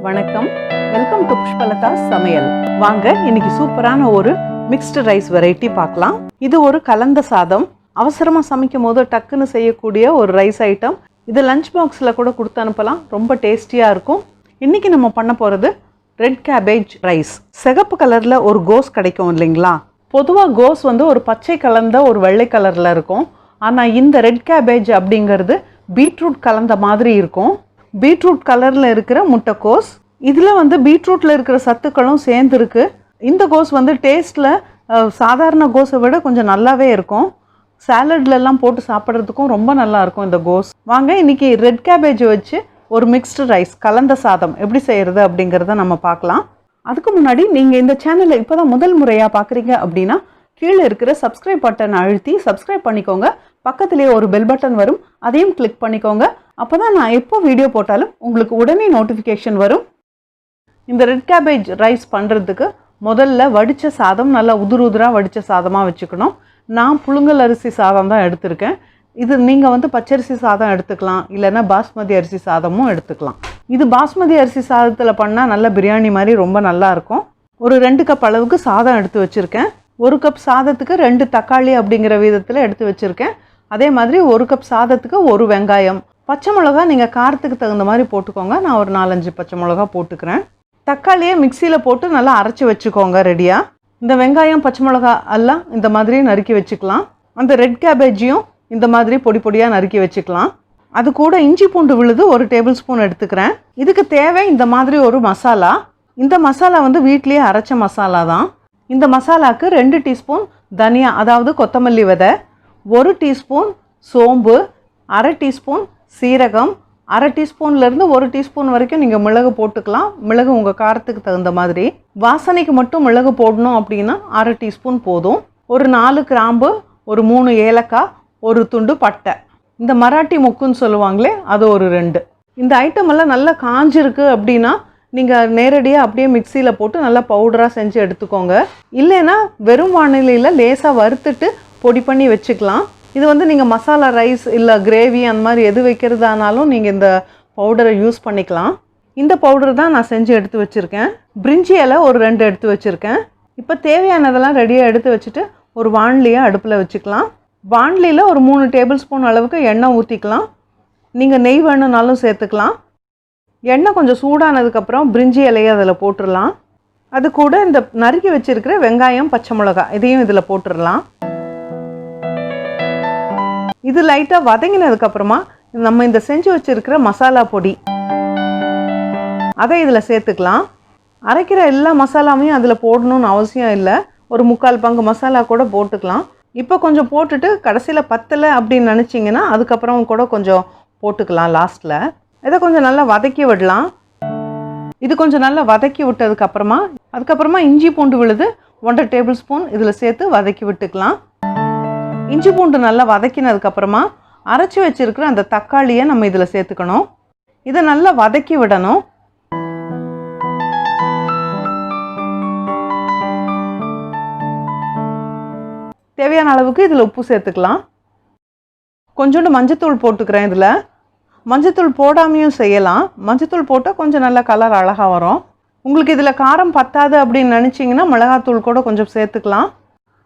வணக்கம், welcome to Pushpalatha சமையல். வாங்க இன்னைக்கு சூப்பரான ஒரு மிக்ஸ்டு ரைஸ் வெரைட்டி பார்க்கலாம். இது ஒரு கலந்த சாதம், அவசரமாக சமைக்கும் போது டக்குன்னு செய்யக்கூடிய ஒரு ரைஸ் ஐட்டம். இது லஞ்ச் பாக்ஸில் கூட கொடுத்து அனுப்பலாம், ரொம்ப டேஸ்டியாக இருக்கும். இன்றைக்கி நம்ம பண்ண போகிறது ரெட் கேபேஜ் ரைஸ். சிகப்பு கலரில் ஒரு கோஸ் கிடைக்கும் இல்லைங்களா? பொதுவாக கோஸ் வந்து ஒரு பச்சை கலந்த ஒரு வெள்ளை கலரில் இருக்கும். ஆனால் இந்த ரெட் கேபேஜ் அப்படிங்கிறது பீட்ரூட் கலந்த மாதிரி இருக்கும். பீட்ரூட் கலரில் இருக்கிற முட்டைக்கோஸ், இதில் வந்து பீட்ரூட்டில் இருக்கிற சத்துக்களும் சேர்ந்துருக்கு. இந்த கோஸ் வந்து டேஸ்ட்டில் சாதாரண கோஸை விட கொஞ்சம் நல்லாவே இருக்கும். சாலட்லலாம் போட்டு சாப்பிட்றதுக்கும் ரொம்ப நல்லாயிருக்கும் இந்த கோஸ். வாங்க இன்றைக்கி ரெட் கேபேஜ் வச்சு ஒரு மிக்ஸ்டு ரைஸ், கலந்த சாதம் எப்படி செய்கிறது அப்படிங்கிறத நம்ம பார்க்கலாம். அதுக்கு முன்னாடி நீங்கள் இந்த சேனலை இப்போ தான் முதல் முறையாக பார்க்குறீங்க அப்படின்னா கீழே இருக்கிற சப்ஸ்கிரைப் பட்டன் அழுத்தி சப்ஸ்கிரைப் பண்ணிக்கோங்க. பக்கத்துலேயே ஒரு பெல் பட்டன் வரும், அதையும் கிளிக் பண்ணிக்கோங்க. அப்போ தான் நான் எப்போ வீடியோ போட்டாலும் உங்களுக்கு உடனே நோட்டிஃபிகேஷன் வரும். இந்த ரெட் கேபேஜ் ரைஸ் பண்ணுறதுக்கு முதல்ல வடித்த சாதம், நல்லா உதிராக வடித்த சாதமாக வச்சுக்கணும். நான் புழுங்கல் அரிசி சாதம் தான் எடுத்திருக்கேன். இது நீங்கள் வந்து பச்சரிசி சாதம் எடுத்துக்கலாம், இல்லைன்னா பாஸ்மதி அரிசி சாதமும் எடுத்துக்கலாம். இது பாஸ்மதி அரிசி சாதத்தில் பண்ணால் நல்ல பிரியாணி மாதிரி ரொம்ப நல்லாயிருக்கும். ஒரு 2 கப் அளவுக்கு சாதம் எடுத்து வச்சுருக்கேன். 1 கப் சாதத்துக்கு 2 தக்காளி அப்படிங்கிற விதத்தில் எடுத்து வச்சுருக்கேன். அதே மாதிரி 1 கப் சாதத்துக்கு 1 வெங்காயம். பச்சை மிளகா நீங்கள் காரத்துக்கு தகுந்த மாதிரி போட்டுக்கோங்க. நான் ஒரு 4-5 பச்சை மிளகா போட்டுக்கிறேன். தக்காளியை மிக்சியில் போட்டு நல்லா அரைச்சி வச்சுக்கோங்க ரெடியாக. இந்த வெங்காயம் பச்சை மிளகா எல்லாம் இந்த மாதிரி நறுக்கி வச்சுக்கலாம். அந்த ரெட் கேபேஜையும் இந்த மாதிரி பொடி பொடியாக நறுக்கி வச்சுக்கலாம். அது கூட இஞ்சி பூண்டு விழுது 1 டேபிள் ஸ்பூன் எடுத்துக்கிறேன். இதுக்கு தேவை இந்த மாதிரி ஒரு மசாலா. இந்த மசாலா வந்து வீட்லேயே அரைச்ச மசாலா தான். இந்த மசாலாவுக்கு 2 டீஸ்பூன் தனியா, அதாவது கொத்தமல்லி விதை, 1 டீஸ்பூன் சோம்பு, 1/2 டீஸ்பூன் சீரகம், 1/2 டீஸ்பூன்லேருந்து 1 டீஸ்பூன் வரைக்கும் நீங்கள் மிளகு போட்டுக்கலாம். மிளகு உங்கள் காரத்துக்கு தகுந்த மாதிரி. வாசனைக்கு மட்டும் மிளகு போடணும் அப்படின்னா 1/2 டீஸ்பூன் போதும். ஒரு 4 கிராம்பு, ஒரு 3 ஏலக்காய், ஒரு துண்டு பட்டை. இந்த மராட்டி மொக்குன்னு சொல்லுவாங்களே அது ஒரு 2. இந்த ஐட்டம் எல்லாம் நல்லா காஞ்சிருக்கு அப்படின்னா நீங்கள் நேரடியாக அப்படியே மிக்சியில் போட்டு நல்லா பவுடராக செஞ்சு எடுத்துக்கோங்க. இல்லைன்னா வெறும் வானிலையில் லேசாக வறுத்துட்டு பொடி பண்ணி வச்சுக்கலாம். இது வந்து நீங்கள் மசாலா ரைஸ் இல்லை கிரேவி அந்த மாதிரி எது வைக்கிறதானாலும் நீங்கள் இந்த பவுடரை யூஸ் பண்ணிக்கலாம். இந்த பவுடர் தான் நான் செஞ்சு எடுத்து வச்சுருக்கேன். பிரிஞ்சி இலை ஒரு 2 எடுத்து வச்சுருக்கேன். இப்போ தேவையானதெல்லாம் ரெடியாக எடுத்து வச்சுட்டு ஒரு வாணலியை அடுப்பில் வச்சுக்கலாம். வாணலியில் ஒரு 3 டேபிள் ஸ்பூன் அளவுக்கு எண்ணெய் ஊற்றிக்கலாம். நீங்கள் நெய் வேணுனாலும் சேர்த்துக்கலாம். எண்ணெய் கொஞ்சம் சூடானதுக்கப்புறம் பிரிஞ்சி இலையை அதில் போட்டுடலாம். அது கூட இந்த நறுக்கி வச்சுருக்கிற வெங்காயம் பச்சை மிளகா இதையும் இதில் போட்டுடலாம். இது லைட்டாக வதங்கினதுக்கப்புறமா நம்ம இந்த செஞ்சு வச்சுருக்கிற மசாலா பொடி அதை இதில் சேர்த்துக்கலாம். அரைக்கிற எல்லா மசாலாவையும் அதில் போடணும்னு அவசியம் இல்லை. ஒரு 3/4 பங்கு மசாலா கூட போட்டுக்கலாம். இப்போ கொஞ்சம் போட்டுட்டு கடைசியில் பத்தலை அப்படின்னு நினச்சிங்கன்னா அதுக்கப்புறம் கூட கொஞ்சம் போட்டுக்கலாம் லாஸ்ட்டில். இதை கொஞ்சம் நல்லா வதக்கி விடலாம். இது கொஞ்சம் நல்லா வதக்கி அதுக்கப்புறமா இஞ்சி பூண்டு விழுது 1/2 டேபிள் ஸ்பூன் இதில் சேர்த்து வதக்கி விட்டுக்கலாம். இஞ்சி பூண்டு நல்லா வதக்கினதுக்கப்புறமா அரைச்சி வச்சுருக்கிற அந்த தக்காளியை நம்ம இதில் சேர்த்துக்கணும். இதை நல்லா வதக்கி விடணும். தேவையான அளவுக்கு இதில் உப்பு சேர்த்துக்கலாம். கொஞ்சோண்டு மஞ்சத்தூள் போட்டுக்கிறேன். இதில் மஞ்சத்தூள் போடாமையும் செய்யலாம். மஞ்சத்தூள் போட்டால் கொஞ்சம் நல்ல கலர் அழகாக வரும். உங்களுக்கு இதில் காரம் பத்தாது அப்படின்னு நினச்சிங்கன்னா மிளகாத்தூள் கூட கொஞ்சம் சேர்த்துக்கலாம்.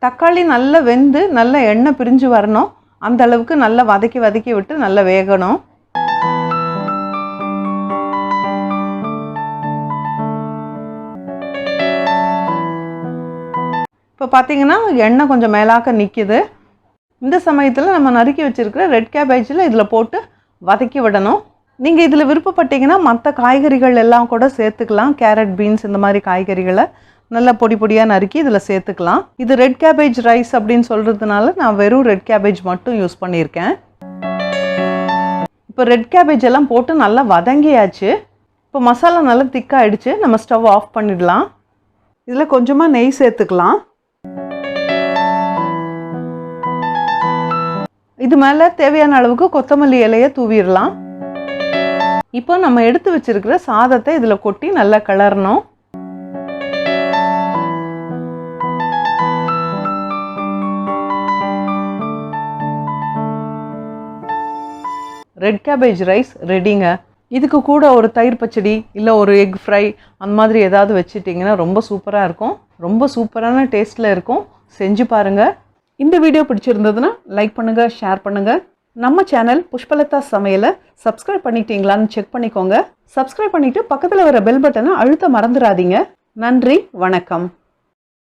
தக்காளி நல்லா வெந்து நல்ல எண்ணெய் பிரிஞ்சு வரணும். அந்த அளவுக்கு நல்லா வதக்கி விட்டு நல்லா வேகணும். இப்போ பார்த்தீங்கன்னா எண்ணெய் கொஞ்சம் மேலாக்க நிற்கிது. இந்த சமயத்தில் நம்ம நறுக்கி வச்சுருக்கிற ரெட் கேபேஜில் இதில் போட்டு வதக்கி விடணும். நீங்கள் இதில் விருப்பப்பட்டீங்கன்னா மற்ற காய்கறிகள் எல்லாம் கூட சேர்த்துக்கலாம். கேரட், பீன்ஸ் இந்த மாதிரி காய்கறிகளை நல்லா பொடி பொடியாக நறுக்கி இதில் சேர்த்துக்கலாம். இது ரெட் கேபேஜ் ரைஸ் அப்படின்னு சொல்கிறதுனால நான் வெறும் ரெட் கேபேஜ் மட்டும் யூஸ் பண்ணியிருக்கேன். இப்போ ரெட் கேபேஜ் எல்லாம் போட்டு நல்லா வதங்கியாச்சு. இப்போ மசாலா நல்லா திக்காகிடுச்சு. நம்ம ஸ்டவ் ஆஃப் பண்ணிடலாம். இதில் கொஞ்சமாக நெய் சேர்த்துக்கலாம். இது மேலே தேவையான அளவுக்கு கொத்தமல்லி இலையை தூவிடலாம். இப்போ நம்ம எடுத்து வச்சிருக்கிற சாதத்தை இதில் கொட்டி நல்லா கிளறணும். ரெட் கேபேஜ் ரைஸ் ரெடிங்க. இதுக்கு கூட ஒரு தயிர் பச்சடி இல்லை ஒரு எக் ஃப்ரை அந்த மாதிரி ஏதாவது வச்சுட்டிங்கன்னா ரொம்ப சூப்பராக இருக்கும். ரொம்ப சூப்பரான டேஸ்ட்டில் இருக்கும். செஞ்சு பாருங்கள். இந்த வீடியோ பிடிச்சிருந்ததுன்னா லைக் பண்ணுங்கள், ஷேர் பண்ணுங்கள். நம்ம சேனல் புஷ்பலதா சமையலை சப்ஸ்கிரைப் பண்ணிட்டீங்களான்னு செக் பண்ணிக்கோங்க. சப்ஸ்கிரைப் பண்ணிவிட்டு பக்கத்தில் வர பெல் பட்டனை அழுத்த மறந்துடாதீங்க. நன்றி, வணக்கம்.